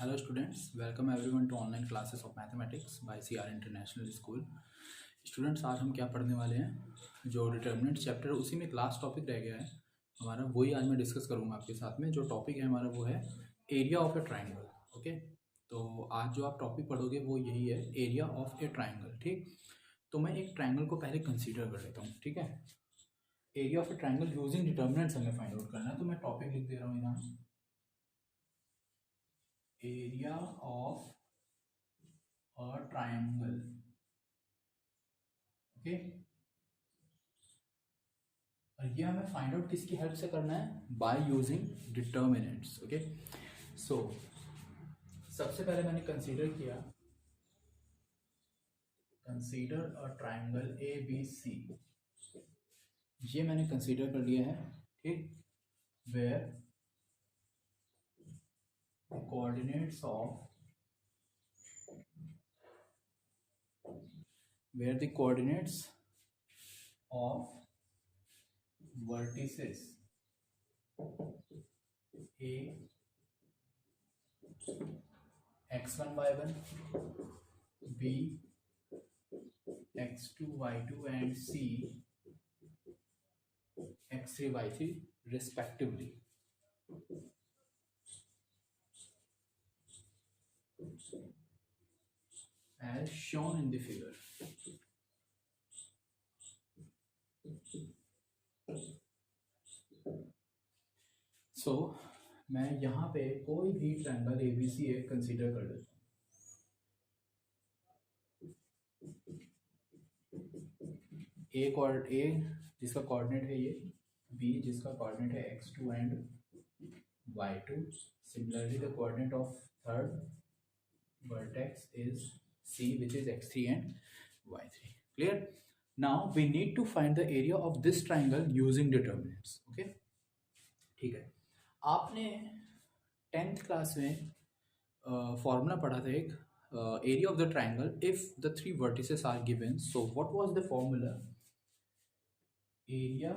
Hello students, welcome everyone to online classes of mathematics by CR International School. Students आज हम क्या पढ़ने वाले हैं, जो डिटर्मिनेंट चैप्टर उसी में एक लास्ट टॉपिक रह गया है हमारा, वही आज मैं डिस्कस करूँगा आपके साथ में। जो टॉपिक है हमारा वो है area of A triangle. Okay, तो आज जो आप टॉपिक पढ़ोगे वो यही है, एरिया ऑफ ए ट्राइंगल। ठीक, तो मैं एक ट्राइंगल को पहले कंसीडर कर लेता हूँ। ठीक है, area of A triangle using determinants हमें फाइंड आउट करना है, तो मैं टॉपिक लिख दे रहा हूँ यहाँ, area of a triangle. Okay, और ये हमें फाइंड आउट किसकी हेल्प से करना है, by using determinants. Okay, so सबसे पहले मैंने कंसीडर किया, consider a triangle A B C. ये मैंने कंसीडर कर लिया है। ठीक, where coordinates of where the coordinates of vertices A x1 y1, B x2 y2 and C x3 y3 respectively as shown in the figure. So मैं यहाँ पे कोई भी triangle A B C consider कर लेता हूँ। ए जिसका कोऑर्डिनेट है ये, बी जिसका कोऑर्डिनेट है x2 and y2, similarly the coordinate of third vertex is C, which is x3 and y3. Clear? Now we need to find the area of this triangle using determinants. Okay, ठीक है। आपने 10th class में formula पढ़ा था एक, area of the triangle if the three vertices are given. So what was the formula? Area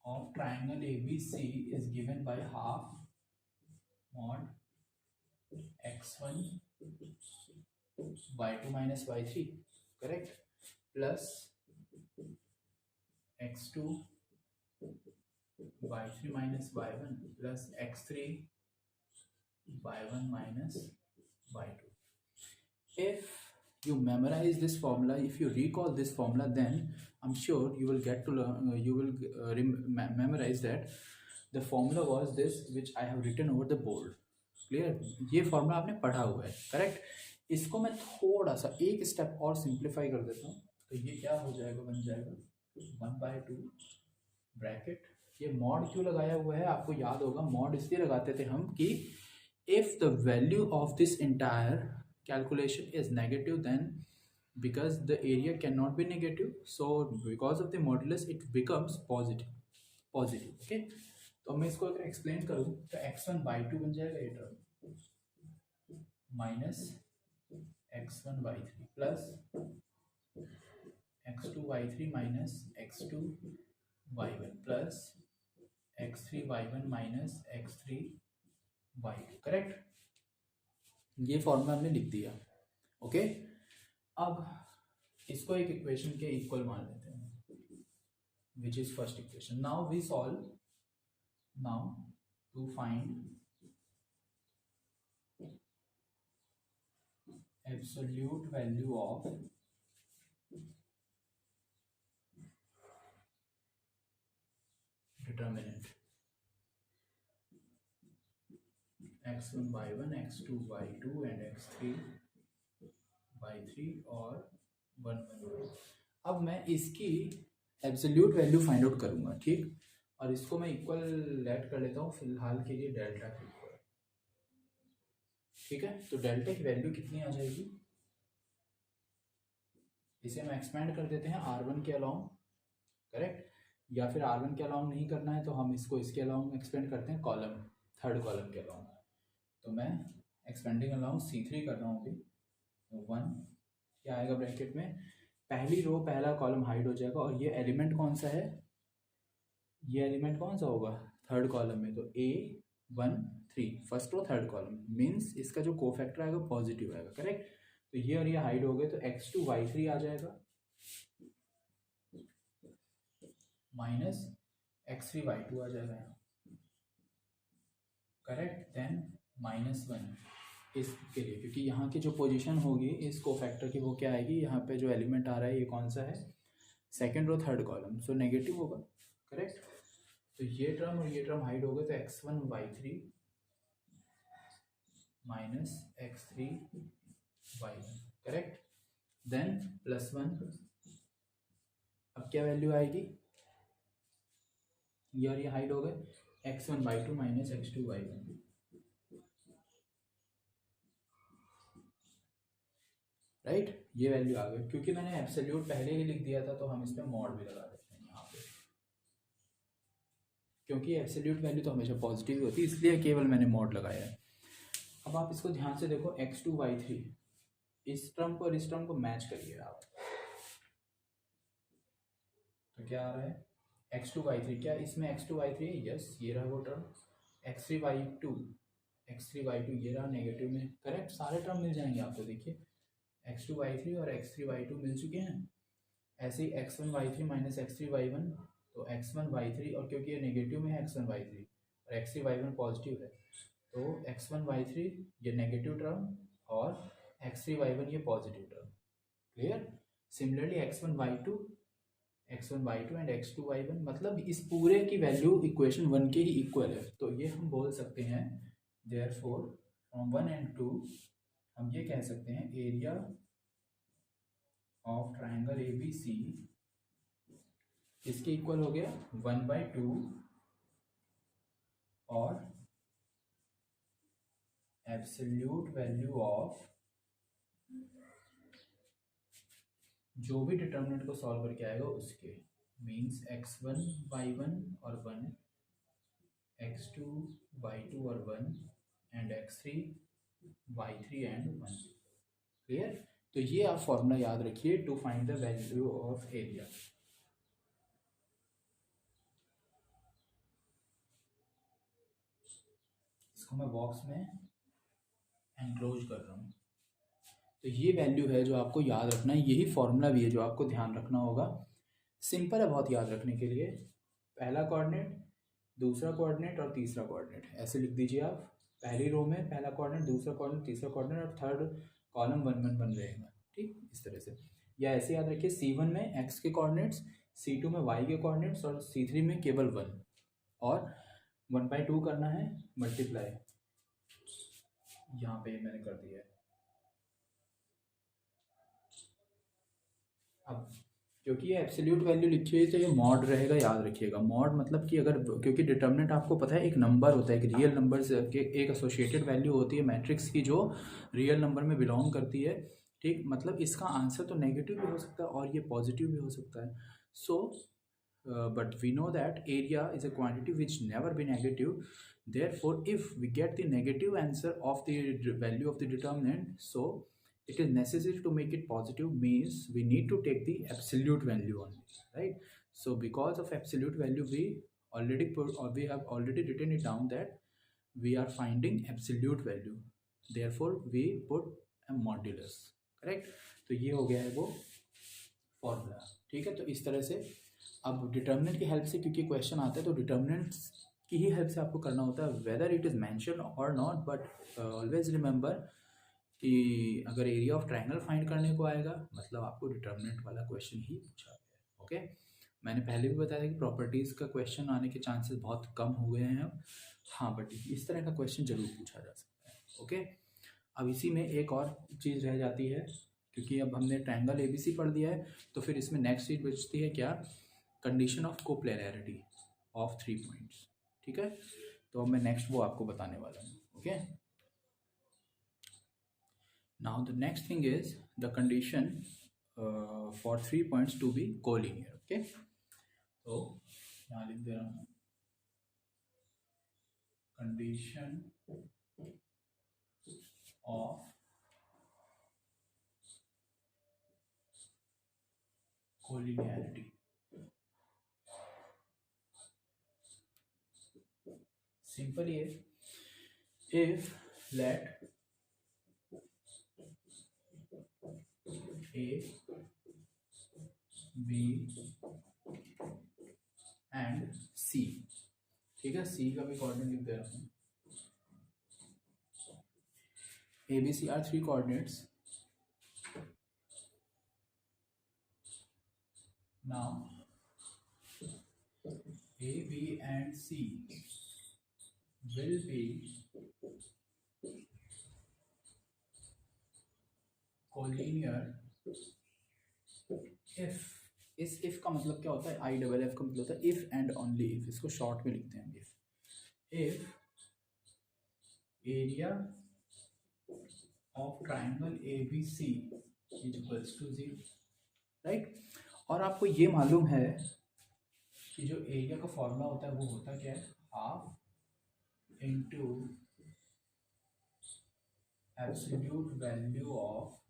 of triangle ABC is given by half mod x1 y2 minus y3, correct, plus x2 y3 minus y1 plus x3 y1 minus y2. If you memorize this formula, if you recall this formula, then I'm sure you will get to learn, you will memorize that the formula was this which I have written over the board. Clear, ये formula आपने पढ़ा हुआ है, correct. इसको मैं थोड़ा सा एक स्टेप और सिंप्लीफाई कर देता हूँ, तो ये क्या हो जाएगा, बन जाएगा 1/2 ब्रैकेट। ये मॉड क्यों लगाया हुआ है, आपको याद होगा, मॉड इसलिए लगाते थे हम कि if the value of this entire calculation is negative, then because the area cannot be negative, so because of the modulus it becomes positive. Okay, तो मैं इसको अगर एक्सप्लेन करूँ तो x1 y2 बन जाएगा ये term, minus x1 y3 plus x2 y3 minus x2 y1 plus x3 y1 minus x3 y2, correct. ये फॉर्मूला हमने लिख दिया। ओके, अब इसको एक इक्वेशन के इक्वल मान लेते हैं, which is first equation. Now we solve, now to find absolute value of determinant x1 y1 x2 y2 and x3 y3 और 1 1। अब मैं इसकी एब्सोल्यूट वैल्यू फाइंड आउट करूंगा, ठीक, और इसको मैं इक्वल लेट कर लेता हूँ फिलहाल के लिए डेल्टा के इक्वल। ठीक है, तो डेल्टा की वैल्यू कितनी आ जाएगी, इसे हम एक्सपेंड कर देते हैं R1 के अलाउंग, करेक्ट, या फिर R1 के अलाउंग नहीं करना है तो हम इसको इसके अलाउंग एक्सपेंड करते हैं कॉलम, थर्ड कॉलम के अलाउंग। तो मैं एक्सपेंडिंग अलाउंग C3 कर रहा हूँ अभी, तो 1 क्या आएगा ब्रैकेट में, पहली रो पहला कॉलम हाइड हो जाएगा, और ये एलिमेंट कौन सा है, ये एलिमेंट कौन सा होगा थर्ड कॉलम में, तो A 1 3, first row third column, means इसका जो कोफैक्टर आएगा पॉजिटिव आएगा, करेक्ट। तो ये और ये हाइड हो गए, तो x2 y3 आ जाएगा माइनस x3 y2 आ जाएगा, करेक्ट। देन -1 इसके लिए, क्योंकि यहाँ की जो पोजीशन होगी इस कोफैक्टर की वो क्या आएगी, यहाँ पे जो एलिमेंट आ रहा है ये कौन सा है, second row third column, so negative होगा, करेक्ट। तो ये टर्म और ये टर्म हाइड हो गए, तो x1 y3 minus x3 y1, correct. Then +1, अब क्या वैल्यू आएगी, ये और ये हाइड हो गए, x1 y2 minus x2 y1, right. ये वैल्यू आ गई, क्योंकि मैंने एब्सोल्यूट पहले ही लिख दिया था तो हम इसमें मॉड भी लगा देते हैं यहाँ पे, क्योंकि एब्सोल्यूट वैल्यू तो हमेशा पॉजिटिव होती है, इसलिए केवल मैंने मॉड लगाया है। अब आप इसको ध्यान से देखो, x2 y3, इस टर्म को और इस टर्म को मैच करिए आप, तो क्या आ रहा है, x2 y3, क्या इसमें x2 y3 है, यस, ये रहा वो term, x3 y2, x3 y2 ये रहा नेगेटिव में, करेक्ट। सारे टर्म मिल जाएंगे आपको, देखिए x2 y3 और x3 y2 मिल चुके हैं। ऐसे ही x1 y3 minus x3 y1, तो x1 y3, और क्योंकि ये नेगेटिव में है x1 y3 और x3 y1 पॉजिटिव है, तो x1 y3 ये नेगेटिव टर्म और x3 y1 ये positive term, clear. Similarly x1 y2 and x2 y1, मतलब इस पूरे की वैल्यू इक्वेशन 1 के ही इक्वल है, तो ये हम बोल सकते हैं देयरफॉर फ्रॉम 1 and 2 हम ये कह सकते हैं एरिया ऑफ ट्राइंगल ABC इसके इक्वल हो गया 1/2 और एब्सोल्यूट वैल्यू ऑफ जो भी डिटर्मिनेंट को सॉल्व करके आएगा उसके, मीन्स x1 y1 और 1, x2 y2 और 1 and x3 y3 and 1, clear. तो ये आप फॉर्मूला याद रखिए to find the value of area. इसको मैं बॉक्स में एनक्लोज कर रहा हूँ, तो ये वैल्यू है जो आपको याद रखना है, यही फॉर्मूला भी है जो आपको ध्यान रखना होगा। सिंपल है बहुत याद रखने के लिए, पहला कोऑर्डिनेट, दूसरा कोऑर्डिनेट और तीसरा कोऑर्डिनेट, ऐसे लिख दीजिए आप, पहली रो में पहला कोऑर्डिनेट, दूसरा कोऑर्डिनेट, तीसरा कोऑर्डिनेट और थर्ड कॉलम 1 1 1 रहेगा, ठीक, इस तरह से। या ऐसे याद रखिए, C1 में x के कोऑर्डिनेट्स, C2 में y के कोऑर्डिनेट्स और C3 में केवल 1, और 1/2 करना है मल्टीप्लाई, यहाँ पे मैंने कर दिया है। अब क्योंकि ये एब्सोल्यूट वैल्यू लिखी हुई है तो ये मॉड रहेगा, याद रखिएगा। मॉड मतलब कि अगर, क्योंकि डिटर्मिनेंट आपको पता है एक नंबर होता है, एक रियल नंबर से एक एसोसिएटेड वैल्यू होती है मैट्रिक्स की जो रियल नंबर में बिलोंग करती है, ठीक। मतलब इसका आंसर तो नेगेटिव भी हो सकता है और ये पॉजिटिव भी हो सकता है। सो but we know that area is a quantity which never be negative, therefore if we get the negative answer of the value of the determinant, so it is necessary to make it positive, means we need to take the absolute value only, right? So because of absolute value we already put, or we have already written it down that we are finding absolute value, therefore we put a modulus, correct। तो ये हो गया है वो formula, ठीक है। तो इस तरह से अब डिटर्मिनेंट की हेल्प से, क्योंकि क्वेश्चन आता है तो डिटर्मिनेंट्स की ही हेल्प से आपको करना होता है, वेदर इट इज़ मेंशन और नॉट, बट ऑलवेज रिमेंबर कि अगर एरिया ऑफ ट्रायंगल फाइंड करने को आएगा मतलब आपको डिटर्मिनेंट वाला क्वेश्चन ही पूछा गया है, ओके। मैंने पहले भी बताया कि प्रॉपर्टीज़ का क्वेश्चन आने के चांसेस बहुत कम हो गए हैं अब, हाँ, बट इस तरह का क्वेश्चन जरूर पूछा जा सकता है, ओके। अब इसी में एक और चीज़ रह जाती है, क्योंकि अब हमने ट्रायंगल ABC पढ़ दिया है, तो फिर इसमें नेक्स्ट चीज़ बचती है क्या, कंडीशन ऑफ कोप्लेनैरिटी ऑफ 3 पॉइंट्स, ठीक है। तो मैं नेक्स्ट वो आपको बताने वाला हूँ, okay. Now the next thing is the condition for 3 points to be collinear, okay. तो यहाँ लिख दे रहा हूँ, कंडीशन ऑफ कोलिनियरिटी, सिंपल ये if let A, B and C, ठीक है, C का भी कोऑर्डिनेट लिख दे रहा हूँ. A, B, C are three coordinates. Now A, B and C will be collinear if. इस if का मतलब क्या होता है, I डबल F का मतलब होता है if and only if. इसको शॉर्ट में लिखते हैं if area of triangle ABC is equals to 0, right. और आपको ये मालूम है कि जो एरिया का फॉर्मूला होता है वो होता क्या है, half into absolute value of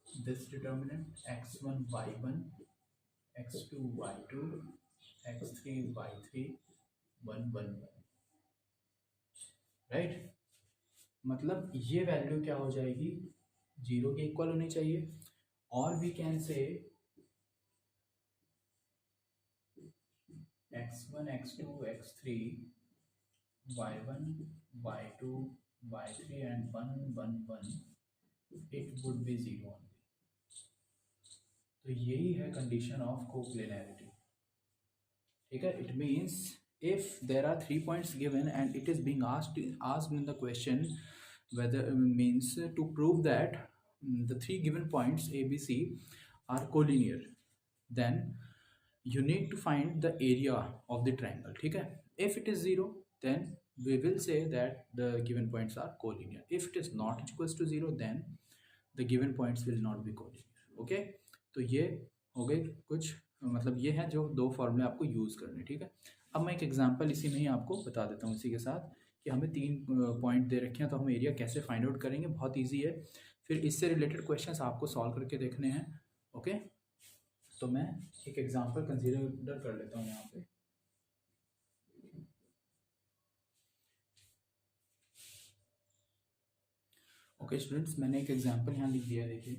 this determinant x1 y1 x2 y2 x3 y3 1 1 1, right. मतलब ये वैल्यू क्या हो जाएगी, 0 के इक्वल होनी चाहिए. और we can say x1 x2 x3 y1 y2 y3 and 1 1 1, it would be 0 only. तो यही है कंडीशन ऑफ कोप्लेनैरिटी, ठीक है. It means if there are 3 points given and it is being asked in the question whether means to prove that the 3 given points A, B, C are collinear, then you need to find the area of the triangle, ठीक है. If it is 0, then we will say that the given points are collinear. If it is not equals to 0, then the given points will not be collinear. Okay, तो ये हो गए कुछ, मतलब ये है जो दो फॉर्मूले आपको यूज़ करने, ठीक है. अब मैं एक एग्जांपल इसी में ही आपको बता देता हूँ इसी के साथ कि हमें 3 पॉइंट दे रखे हैं, तो हम एरिया कैसे फाइंड आउट करेंगे. बहुत इजी है. फिर इससे रिलेटेड क्वेश्चंस आपको सॉल्व करके देखने हैं. ओके, तो मैं एक एग्जांपल कंसीडर कर लेता हूँ यहाँ पे. ओके स्टूडेंट्स, मैंने एक एग्जांपल यहाँ लिख दिया. देखिए,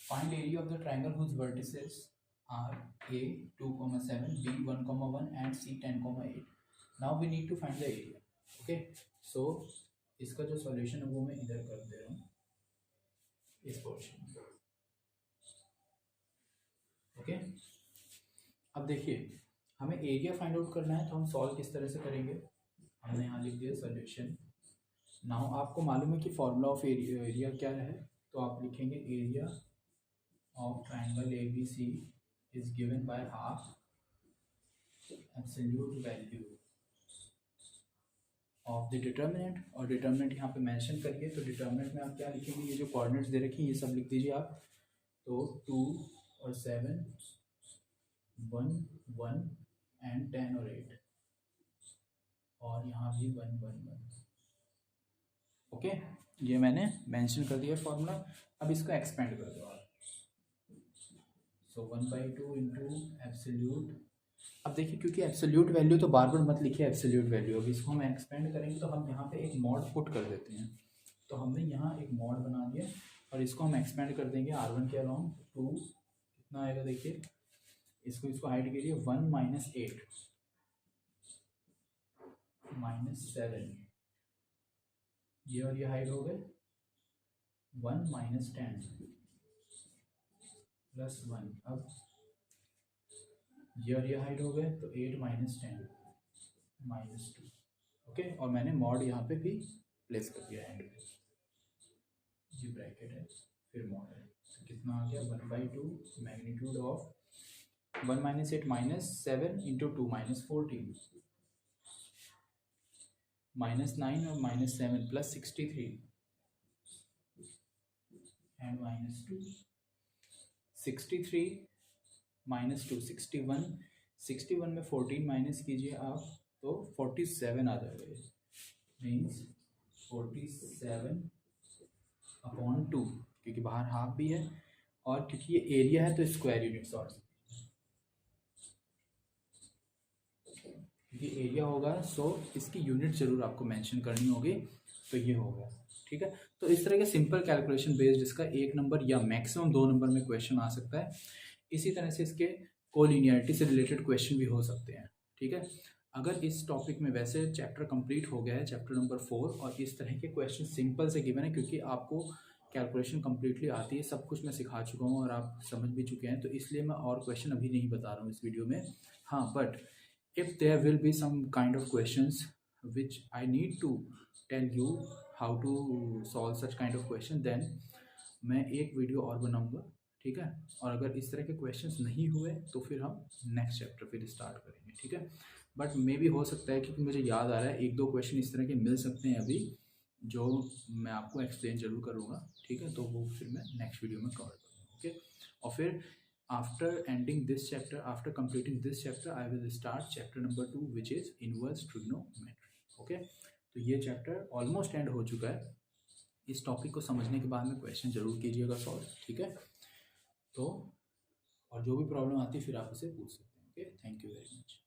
find area of the triangle whose vertices are A 2,7, B 1,1 and C 10,8. Now we need to find the area. Okay, so इसका जो सॉल्यूशन है वो मैं इधर कर दे रहा हूँ इस पोर्शन में. ओके, अब देखिए हमें एरिया फाइंड आउट करना है, तो हम सॉल्व किस तरह से करेंगे. हमने यहाँ लिख दिया सॉल्यूशन. नाउ आपको मालूम है कि फॉर्मूला ऑफ एरिया क्या है, तो आप लिखेंगे area of triangle ABC is given by half absolute value of the determinant. और डिटर्मिनेंट यहाँ पे मेंशन करिए. तो डिटर्मिनेंट में आप क्या लिखेंगे, ये जो कोऑर्डिनेट्स दे रखी हैं ये सब लिख दीजिए आप. तो 2 और 7 1 1 एंड 10 और 8, और यहाँ भी 1 1 1. ओके, ये मैंने मेंशन कर दिया फॉर्मूला. अब इसको एक्सपेंड कर दो आप. सो 1/2 इंटू एब्सोल्यूट. अब देखिए, क्योंकि एब्सोल्यूट वैल्यू तो बार बार मत लिखिए एब्सोल्यूट वैल्यू. अब इसको हम एक्सपेंड करेंगे तो हम यहाँ पे एक मॉड पुट कर देते हैं. तो हमने यहाँ एक मॉड बना दिया और इसको हम एक्सपेंड कर देंगे R1 के अलाउंग 2. कितना आएगा देखिए, इसको हाइड करिए. 1 - 8 - 7, ये और ये हाइड हो गए. 1 - 10 + 1. अब ये और ये हाइड हो गए, तो 8 - 10 -2. ओके, और मैंने मॉड यहाँ पे भी प्लेस कर दिया एंड पे. ये ब्रैकेट है, फिर मॉड है. तो कितना आ गया, 1/2 मैग्नीट्यूड ऑफ 1 - 8 -7 × 2 -14 -9 और -7 + 63 एंड -2. 63 -2 61. 61 में 14 माइनस कीजिए आप, तो 47 आ जाएगा. मीन्स 47/2, क्योंकि बाहर हाफ भी है और क्योंकि ये एरिया है तो स्क्वायर यूनिट्स. और क्योंकि ये एरिया होगा, सो इसकी यूनिट ज़रूर आपको मेंशन करनी होगी। तो ये हो गया, ठीक है। तो इस तरह के सिंपल कैलकुलेशन बेस्ड इसका 1 नंबर या मैक्सिमम 2 नंबर में क्वेश्चन आ सकता है। इसी तरह से इसके कोलिनियरिटी से रिलेटेड क्वेश्चन भी हो सकते हैं, ठीक है। अगर इस टॉपिक में वैसे चैप्टर कंप्लीट हो गया है, चैप्टर नंबर 4, और इस तरह के क्वेश्चन सिंपल से गिवन है, क्योंकि आपको कैलकुलेशन कम्प्लीटली आती है, सब कुछ मैं सिखा चुका हूँ और आप समझ भी चुके हैं, तो इसलिए मैं और क्वेश्चन अभी नहीं बता रहा हूँ इस वीडियो में। हाँ, but if there will be some kind of questions which I need to tell you how to solve such kind of question, then मैं एक वीडियो और बनाऊँगा, ठीक है। और अगर इस तरह के क्वेश्चंस नहीं हुए तो फिर हम नेक्स्ट चैप्टर फिर स्टार्ट करेंगे, ठीक है। बट मे भी हो सकता है, क्योंकि मुझे याद आ रहा है 1-2 क्वेश्चन इस तरह के मिल सकते हैं अभी, जो मैं आपको एक्सप्लेन जरूर करूँगा, ठीक है। तो वो फिर मैं नेक्स्ट वीडियो में कवर करूँगा, ओके। और फिर after ending this chapter, after completing this chapter, I will start chapter number 2 which is inverse trigonometry, okay. तो ये चैप्टर ऑलमोस्ट एंड हो चुका है। इस टॉपिक को समझने के बाद में क्वेश्चन जरूर कीजिएगा सॉल्व, ठीक है। तो और जो भी प्रॉब्लम आती है फिर आप उसे पूछ सकते हैं, okay. Thank you very much.